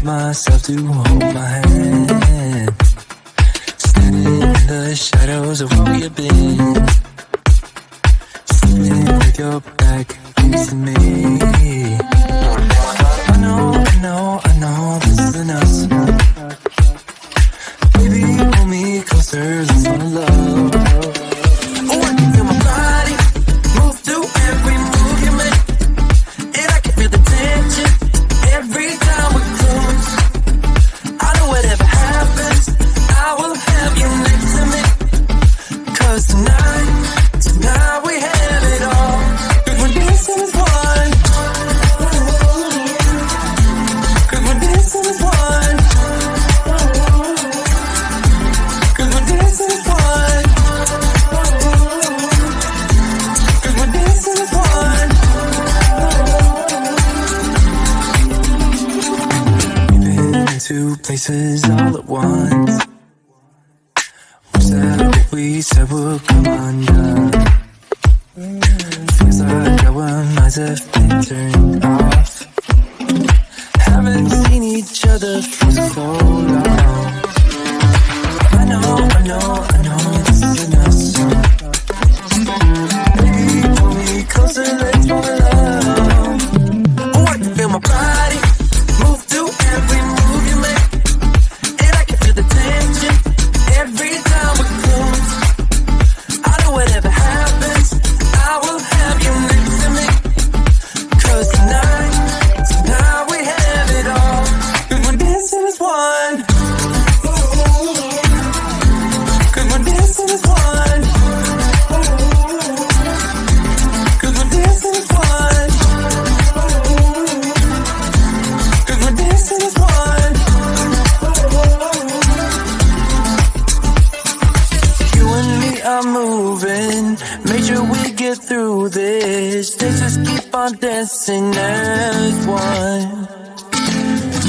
myself to hold my hand, standing in the shadows of where you've been, sitting with your back facing me. I know this isn't us. Baby, pull me closer, let's fall in love. Oh, I can feel my body move through every move you make, and I can feel the tension every time we close. I know whatever happens, I will have you next to me. 'Cause tonight we have it all. 'Cause we're dancing as one. 'Cause we're dancing as one. 'Cause we're dancing as one. 'Cause we're dancing as one. We've been in two places all at once. Was that what we said would come undone? Feels like our minds have been turned off. Haven't seen each other for so long. I know this isn't us. Baby, pull me closer, let's fall in love. Oh, I can feel my body move through every move you make, and I can feel the tension every time we close. I know whatever happens, I will have you next to me. 'Cause tonight we have it all. 'Cause we're dancing as one. 'Cause we're dancing as one. 'Cause we're dancing as one. 'Cause we're dancing as one. You and me are moving, make sure we get through this. Let's just keep on dancing as one.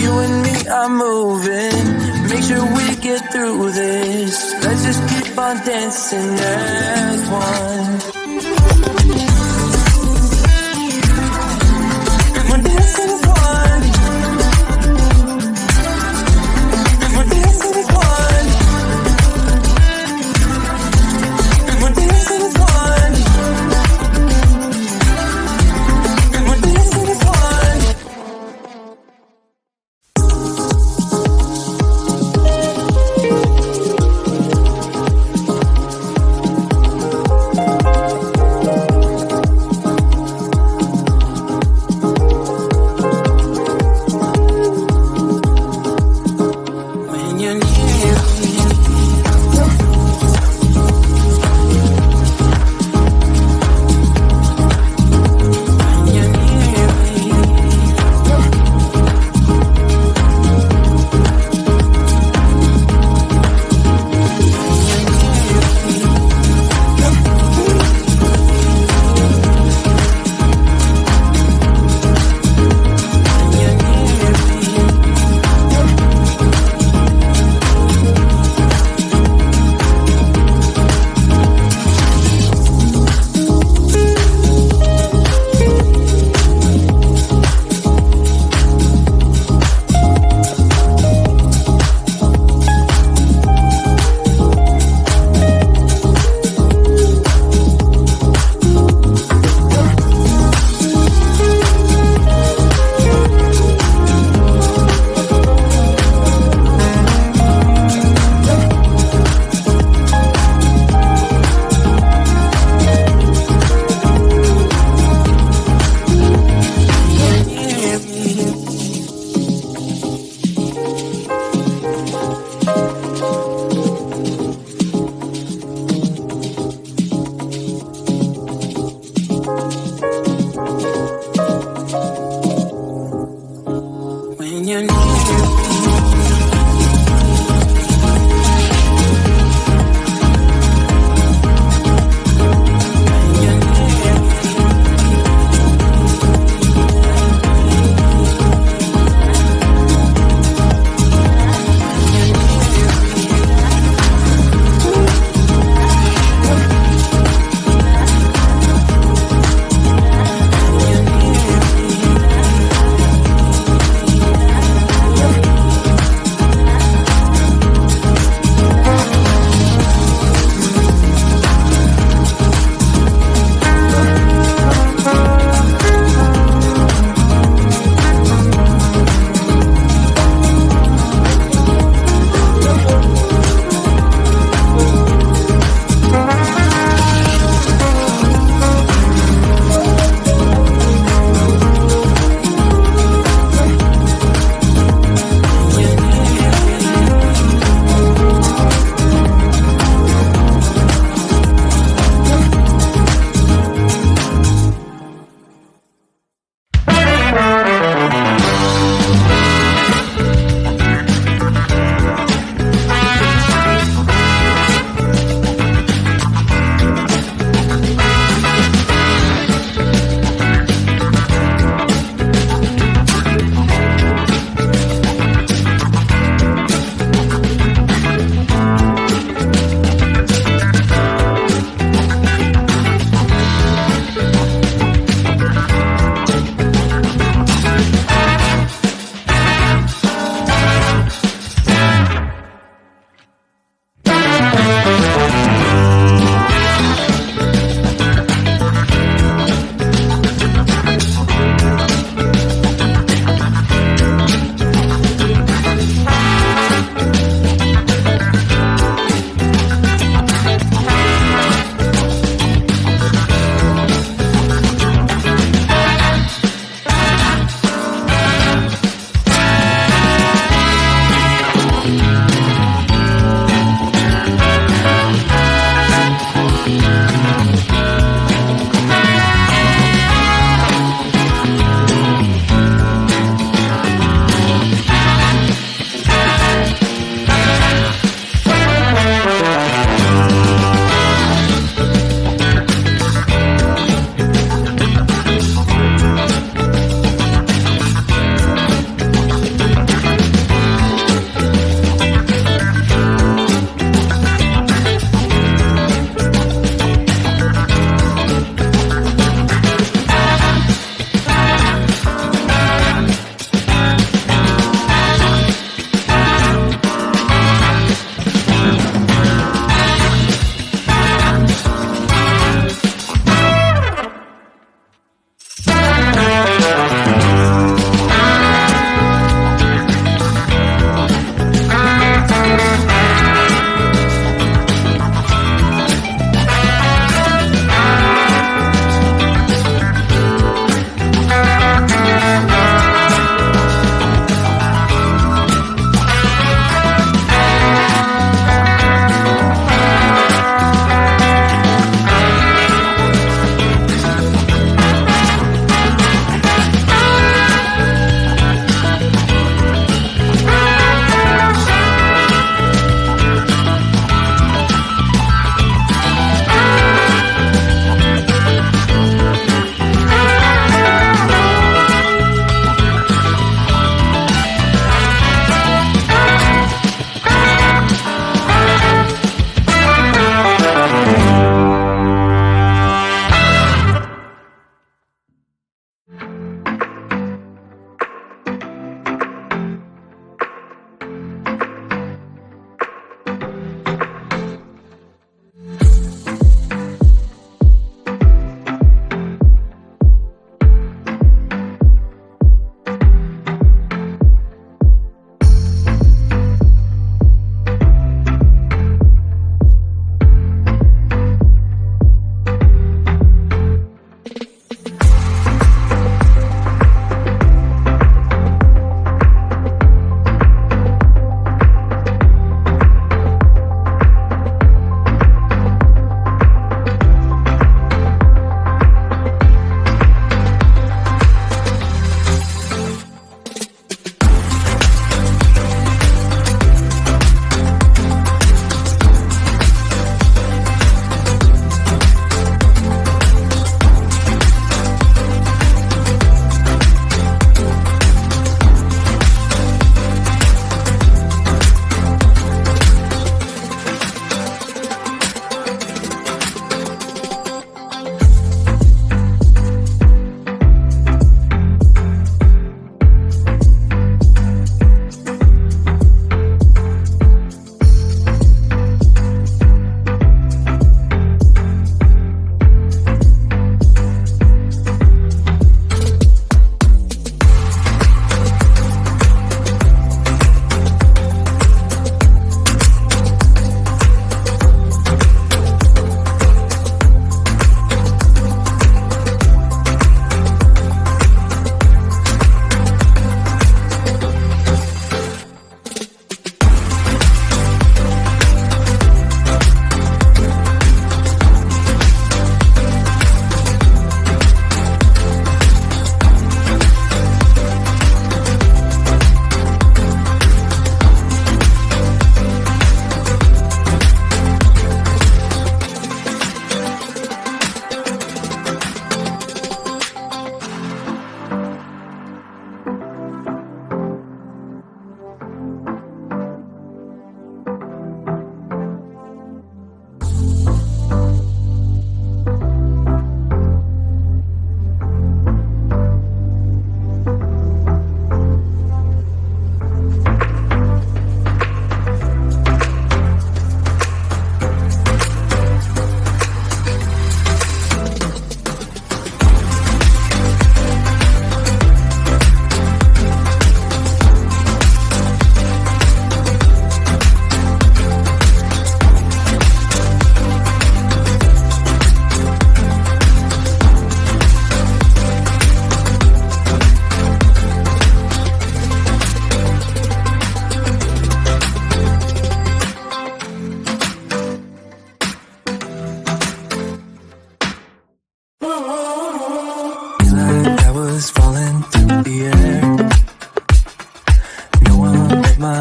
You and me are moving, make sure we get through this. Let's just keep on dancing as one. 'Cause we're dancing as one. 'Cause we're dancing as one. 'Cause we're dancing as one. 'Cause we're dancing as one. When you're near me, when you're near me, when you're near me.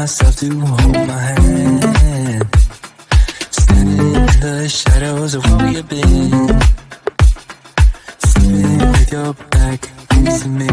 myself to hold my hand, standing in the shadows of where you've been, sitting with your back facing me.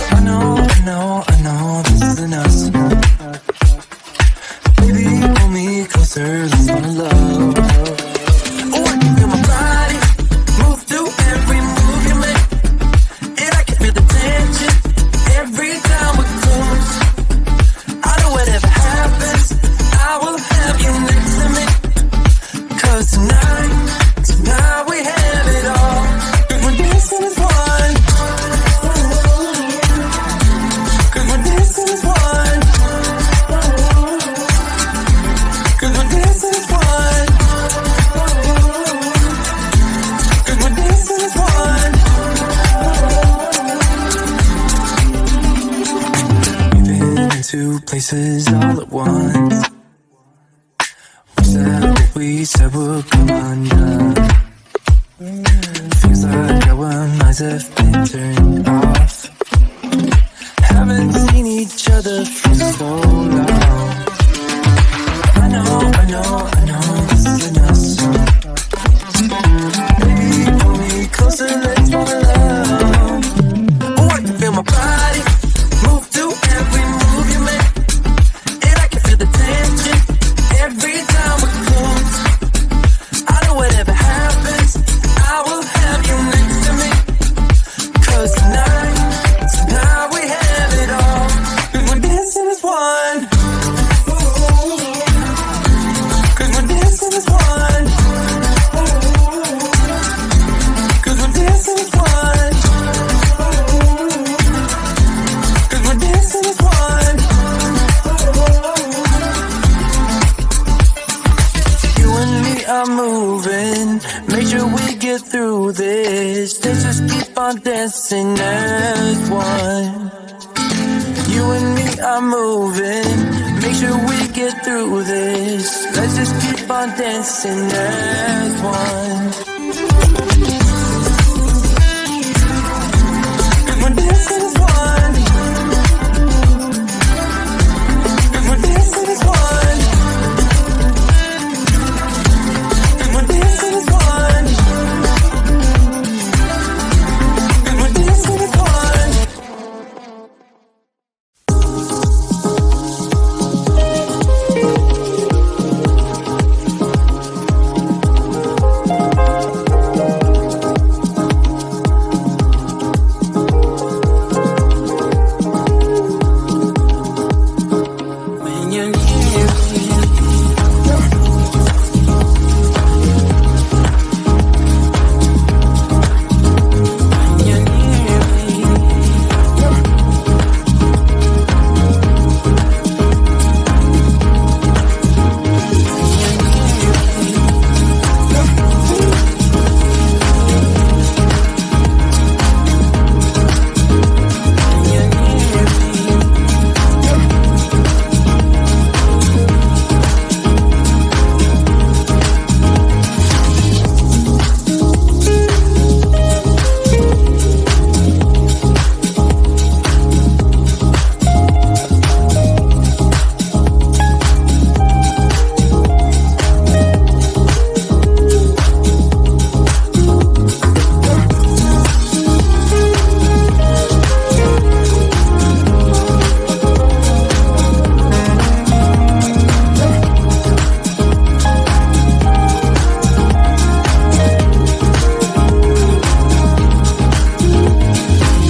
I know this isn't us. Baby, pull me closer, let's fall in love. Oh, I can feel my body move to every move you make, and I can feel the tension every time we're close. I know whatever happens, I will have you next to me. 'Cause tonight we have it all. We're dancing as one. 'Cause we're dancing as one. 'Cause we're dancing as one. 'Cause we're dancing as one. We've been in two places all at once. We said what we said would come undone. Feels like our minds have been turned off. Haven't seen each other for so long. I know this isn't us. Baby, pull me closer, let's fall in love. Oh, I can feel my body move to every move you make, and I can feel the tension every time we're close. I know whatever happens, I will have you next to me. 'Cause tonight we have it all. 'Cause we're dancing as one. 'Cause we're dancing as one. 'Cause we're dancing as one. 'Cause we're dancing as one. You and me are moving, make sure we get through this. Let's just keep on dancing as one. You and me are moving, make sure we get through this. Let's just keep on dancing as one. 'Cause we're dancing as one. 'Cause we're dancing as one. 'Cause we're dancing as one. 'Cause we're dancing as one. When you're near me, when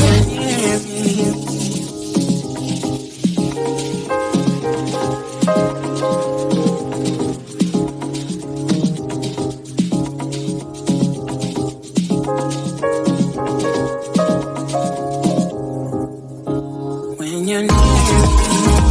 you're near me, when you're near me.